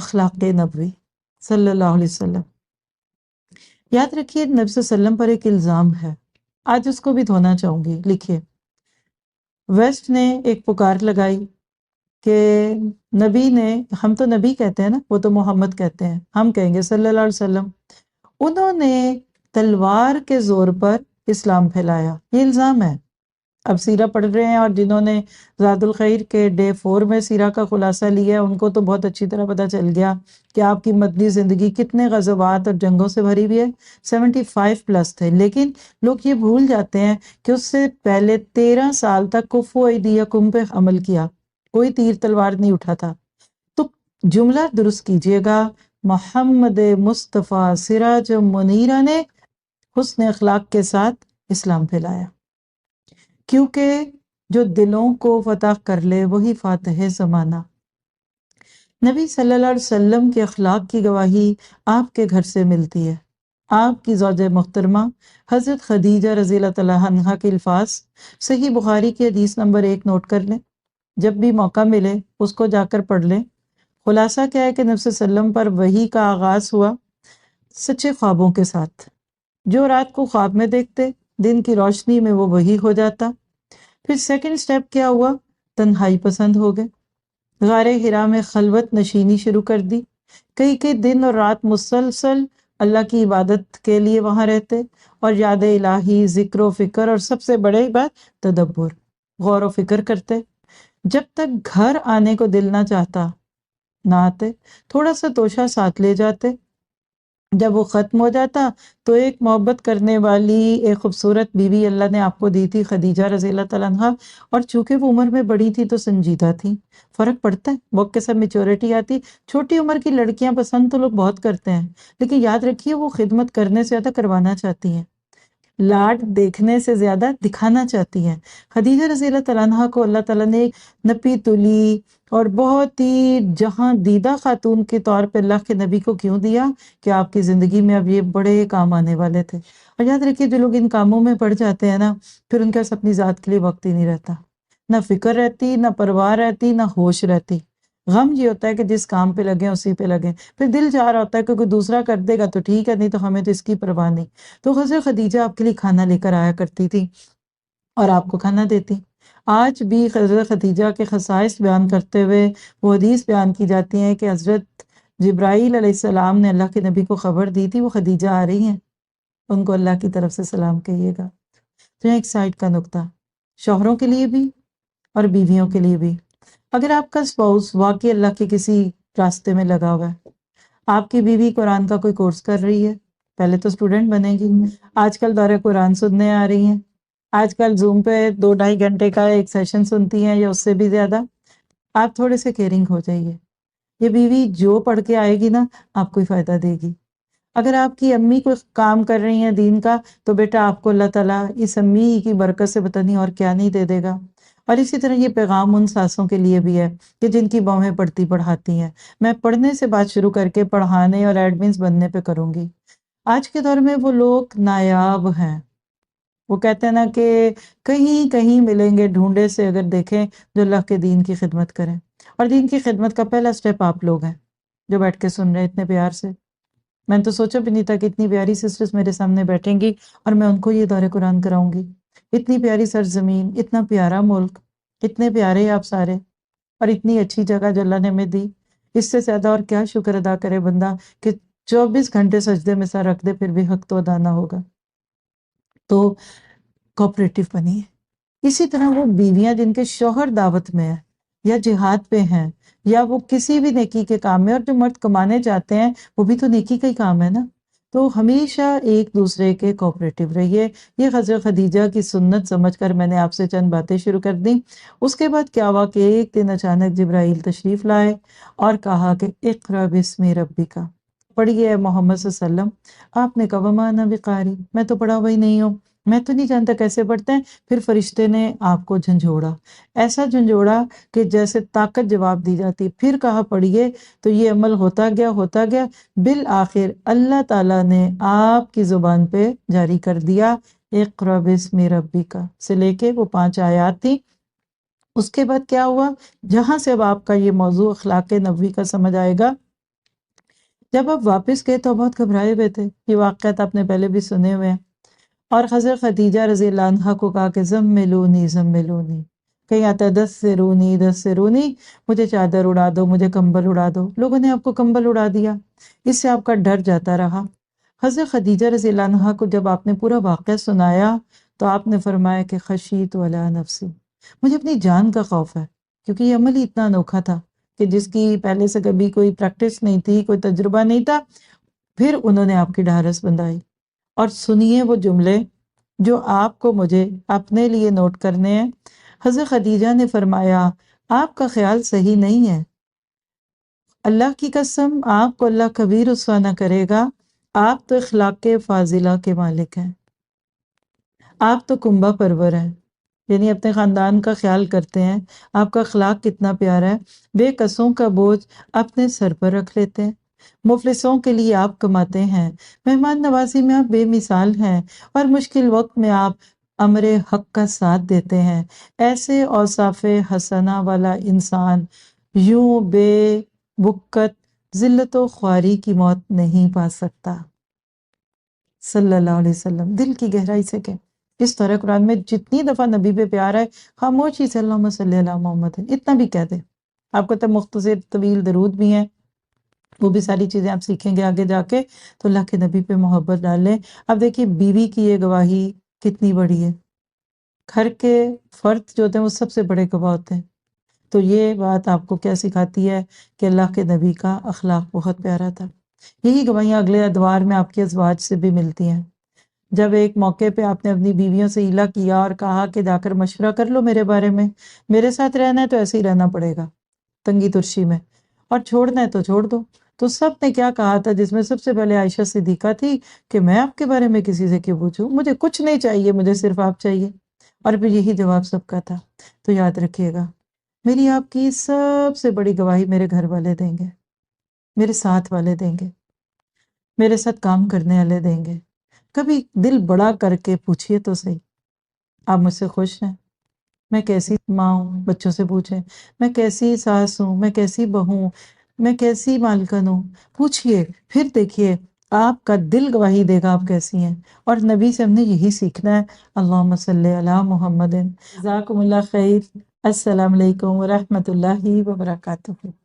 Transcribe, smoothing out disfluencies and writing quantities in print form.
اخلاق نبوی صلی اللہ علیہ وسلم۔ یاد رکھیے نبی صلی اللہ علیہ وسلم پر ایک الزام ہے، آج اس کو بھی دھونا چاہوں گی۔ لکھیے، ویسٹ نے ایک پکار لگائی کہ نبی نے، ہم تو نبی کہتے ہیں نا، وہ تو محمد کہتے ہیں، ہم کہیں گے صلی اللہ علیہ وسلم، انہوں نے تلوار کے زور پر اسلام پھیلایا، یہ الزام ہے۔ اب سیرہ پڑھ رہے ہیں، اور جنہوں نے زاد الخیر کے ڈے 4 میں سیرہ کا خلاصہ لیا ہے ان کو تو بہت اچھی طرح پتہ چل گیا کہ آپ کی مدنی زندگی کتنے غزوات اور جنگوں سے بھری ہوئی ہے، 75+ تھے، لیکن لوگ یہ بھول جاتے ہیں کہ اس سے پہلے 13 سال تک کفو ایدیکم پہ عمل کیا، کوئی تیر تلوار نہیں اٹھا تھا۔ تو جملہ درست کیجئے گا، محمد مصطفیٰ سراج منیرہ نے حسن اخلاق کے ساتھ اسلام پھیلایا، کیونکہ جو دلوں کو فتح کر لے وہی فاتح زمانہ۔ نبی صلی اللہ علیہ وسلم کے اخلاق کی گواہی آپ کے گھر سے ملتی ہے۔ آپ کی زوجہ محترمہ حضرت خدیجہ رضی اللہ تعالیٰ عنہا کے الفاظ صحیح بخاری کی حدیث نمبر 1 نوٹ کر لیں، جب بھی موقع ملے اس کو جا کر پڑھ لیں۔ خلاصہ کیا ہے کہ نبی صلی اللہ علیہ وسلم پر وحی کا آغاز ہوا سچے خوابوں کے ساتھ، جو رات کو خواب میں دیکھتے دن کی روشنی میں وہ وحی ہو جاتا۔ پھر سیکنڈ سٹیپ کیا ہوا، تنہائی پسند ہو گئے، غار حرا میں خلوت نشینی شروع کر دی، کئی دن اور رات مسلسل اللہ کی عبادت کے لیے وہاں رہتے، اور یاد الہی، ذکر و فکر، اور سب سے بڑی بات تدبر، غور و فکر کرتے، جب تک گھر آنے کو دل نہ چاہتا نہ آتے، تھوڑا سا توشہ ساتھ لے جاتے، جب وہ ختم ہو جاتا تو ایک محبت کرنے والی ایک خوبصورت بیوی اللہ نے آپ کو دی تھی، خدیجہ رضی اللہ تعالیٰ عنہا، اور چونکہ وہ عمر میں بڑی تھی تو سنجیدہ تھی۔ فرق پڑتا ہے، وقت کے ساتھ میچورٹی آتی۔ چھوٹی عمر کی لڑکیاں پسند تو لوگ بہت کرتے ہیں، لیکن یاد رکھیے وہ خدمت کرنے سے زیادہ کروانا چاہتی ہیں، لاڈ دیکھنے سے زیادہ دکھانا چاہتی ہیں۔ خدیجہ رضی اللہ تعالیٰ عنہا کو اللہ تعالیٰ نے ایک نپی تلی اور بہت ہی جہاں دیدہ خاتون کے طور پہ اللہ کے نبی کو کیوں دیا کہ آپ کی زندگی میں اب یہ بڑے کام آنے والے تھے۔ اور یاد رکھیے جو لوگ ان کاموں میں پڑ جاتے ہیں نا، پھر ان کے پاس اپنی ذات کے لیے وقت ہی نہیں رہتا، نہ فکر رہتی، نہ پرواہ رہتی، نہ ہوش رہتی۔ غم یہ ہوتا ہے کہ جس کام پہ لگیں اسی پہ لگیں، پھر دل چاہ رہا ہوتا ہے کہ کوئی دوسرا کر دے گا تو ٹھیک ہے، نہیں تو ہمیں تو اس کی پرواہ نہیں۔ تو حضرت خدیجہ آپ کے لیے کھانا لے کر آیا کرتی تھی اور آپ کو کھانا دیتی۔ آج بھی حضرت خدیجہ کے خصائص بیان کرتے ہوئے وہ حدیث بیان کی جاتی ہے کہ حضرت جبرائیل علیہ السلام نے اللہ کے نبی کو خبر دی تھی وہ خدیجہ آ رہی ہیں، ان کو اللہ کی طرف سے سلام کہیے گا۔ تو ایک سائڈ کا نقطہ شوہروں کے لیے بھی اور بیویوں کے لیے بھی، اگر آپ کا اسپاؤس واقعی اللہ کے کسی راستے میں لگا ہوا ہے، آپ کی بیوی قرآن کا کوئی کورس کر رہی ہے، پہلے تو اسٹوڈنٹ بنے گی، آج کل دورہ قرآن سننے آ رہی ہیں، آج کل زوم پہ 2-2.5 گھنٹے کا ایک سیشن سنتی ہیں یا اس سے بھی زیادہ، آپ تھوڑے سے کیئرنگ ہو جائیے۔ یہ بیوی جو پڑھ کے آئے گی نا آپ کو ہی فائدہ دے گی۔ اگر آپ کی امی کوئی کام کر رہی ہیں دین کا تو بیٹا آپ کو اللہ تعالیٰ اس امی کی برکت سے پتہ نہیں اور کیا نہیں دے دے گا۔ اور اسی طرح یہ پیغام ان ساسوں کے لیے بھی ہے کہ جن کی بہویں پڑھتی پڑھاتی ہیں۔ میں پڑھنے سے بات شروع کر کے پڑھانے اور ایڈمنس بننے پہ کروں گی۔ آج کے دور میں وہ لوگ نایاب ہیں، وہ کہتے ہیں نا کہ کہیں کہیں ملیں گے ڈھونڈے سے اگر دیکھیں جو اللہ کے دین کی خدمت کریں، اور دین کی خدمت کا پہلا سٹیپ آپ لوگ ہیں جو بیٹھ کے سن رہے ہیں اتنے پیار سے۔ میں نے تو سوچا بھی نہیں تھا کہ اتنی پیاری سسٹرز میرے سامنے بیٹھیں گی اور میں ان کو یہ دورہ قرآن کراؤں گی۔ اتنی پیاری سرزمین، اتنا پیارا ملک، اتنے پیارے آپ سارے، اور اتنی اچھی جگہ جو اللہ نے ہمیں دی۔ اس سے زیادہ اور کیا شکر ادا کرے بندہ کہ 24 گھنٹے سجدے میں سر رکھ دے پھر بھی حق تو ادا نہ ہوگا۔ تو کوپریٹو بنیے۔ اسی طرح وہ بیویاں جن کے شوہر دعوت میں ہیں یا جہاد پہ ہیں یا وہ کسی بھی نیکی کے کام میں، اور جو مرد کمانے چاہتے ہیں وہ بھی تو نیکی کا ہی کام ہے نا، تو ہمیشہ ایک دوسرے کے کوپریٹو رہیے۔ یہ حضرت خدیجہ کی سنت سمجھ کر میں نے آپ سے چند باتیں شروع کر دیں۔ اس کے بعد کیا ہوا کہ ایک دن اچانک جبرائیل تشریف لائے اور کہا کہ اقرأ بسم ربک، پڑھیے محمد صلی اللہ علیہ وسلم۔ آپ نے کہا وما انا بقاری، میں تو پڑھا ہوئی نہیں ہوں، میں تو نہیں جانتا کیسے پڑھتے ہیں۔ پھر فرشتے نے آپ کو جھنجھوڑا، ایسا جھنجھوڑا کہ جیسے طاقت جواب دی جاتی، پھر کہا پڑھیے، تو یہ عمل ہوتا گیا، بالآخر اللہ تعالیٰ نے آپ کی زبان پہ جاری کر دیا اقرأ بسم ربک سے لے کے وہ 5 آیات تھی۔ اس کے بعد کیا ہوا، جہاں سے اب آپ کا یہ موضوع اخلاق نبوی کا سمجھ آئے گا، جب آپ واپس گئے تو بہت گھبرائے ہوئے تھے، یہ واقعات آپ نے پہلے بھی سنے ہوئے ہیں، اور حضرت خدیجہ رضی اللہ عنہا کو کہا کہ زملونی زملونی، کہیں آتا ہے دس سے رونی، مجھے چادر اڑا دو، مجھے کمبل اڑا دو، لوگوں نے آپ کو کمبل اڑا دیا، اس سے آپ کا ڈر جاتا رہا۔ حضرت خدیجہ رضی اللہ عنہا کو جب آپ نے پورا واقعہ سنایا تو آپ نے فرمایا کہ خشیت علی نفسی، مجھے اپنی جان کا خوف ہے، کیونکہ یہ عمل ہی اتنا انوکھا تھا کہ جس کی پہلے سے کبھی کوئی پریکٹس نہیں تھی، کوئی تجربہ نہیں تھا، پھر انہوں نے آپ کی ڈھارس بندھائی۔ اور سنیے وہ جملے جو آپ کو مجھے اپنے لیے نوٹ کرنے ہیں۔ حضرت خدیجہ نے فرمایا آپ کا خیال صحیح نہیں ہے، اللہ کی قسم آپ کو اللہ کبھی رسوا نہ کرے گا، آپ تو اخلاق فاضلہ کے مالک ہیں، آپ تو کنبہ پرور ہیں، یعنی اپنے خاندان کا خیال کرتے ہیں، آپ کا اخلاق کتنا پیارا ہے، بے قصوں کا بوجھ اپنے سر پر رکھ لیتے ہیں، مفلسوں کے لیے آپ کماتے ہیں، مہمان نوازی میں آپ بے مثال ہیں، اور مشکل وقت میں آپ امر حق کا ساتھ دیتے ہیں۔ ایسے اوصاف حسنہ والا انسان یوں بے بکت ذلت و خواری کی موت نہیں پا سکتا۔ صلی اللہ علیہ وسلم دل کی گہرائی سے کہ اس طرح قرآن میں جتنی دفعہ نبی پہ پیار ہے، خاموشی سے اللہم صلی اللہ محمد اتنا بھی کہہ دے۔ آپ کو تو مختصر طویل درود بھی ہیں، وہ بھی ساری چیزیں آپ سیکھیں گے آگے جا کے، تو اللہ کے نبی پہ محبت ڈال لیں۔ اب دیکھیے بیوی کی یہ گواہی کتنی بڑی ہے، گھر کے فرد جو ہوتے ہیں وہ سب سے بڑے گواہ ہوتے ہیں۔ تو یہ بات آپ کو کیا سکھاتی ہے کہ اللہ کے نبی کا اخلاق بہت پیارا تھا۔ یہی گواہیاں اگلے ادوار میں آپ کے ازواج سے بھی ملتی ہیں۔ جب ایک موقع پہ آپ نے اپنی بیویوں سے ہیلا کیا اور کہا کہ جا کر مشورہ کر لو میرے بارے میں، میرے ساتھ رہنا ہے تو ایسے ہی رہنا پڑے گا تنگی ترشی میں، اور چھوڑنا ہے تو چھوڑ دو، تو سب نے کیا کہا تھا، جس میں سب سے پہلے عائشہ صدیقہ تھی کہ میں آپ کے بارے میں کسی سے کیوں پوچھوں، مجھے کچھ نہیں چاہیے، مجھے صرف آپ چاہیے، اور پھر یہی جواب سب کا تھا۔ تو یاد رکھیے گا میری آپ کی سب سے بڑی گواہی میرے گھر والے دیں گے، میرے ساتھ والے دیں گے، میرے ساتھ کام کرنے والے دیں گے۔ کبھی دل بڑا کر کے پوچھئے تو صحیح، آپ مجھ سے خوش ہیں؟ میں کیسی ماں ہوں؟ بچوں سے پوچھیں میں کیسی ساس ہوں، میں کیسی بہو ہوں، میں کیسی مالکن ہوں، پوچھئے، پھر دیکھیے آپ کا دل گواہی دے گا آپ کیسی ہیں۔ اور نبی سے ہم نے یہی سیکھنا ہے۔ اللہم صلی علی محمد۔ جزاکم اللہ خیر۔ السلام علیکم ورحمۃ اللہ وبرکاتہ۔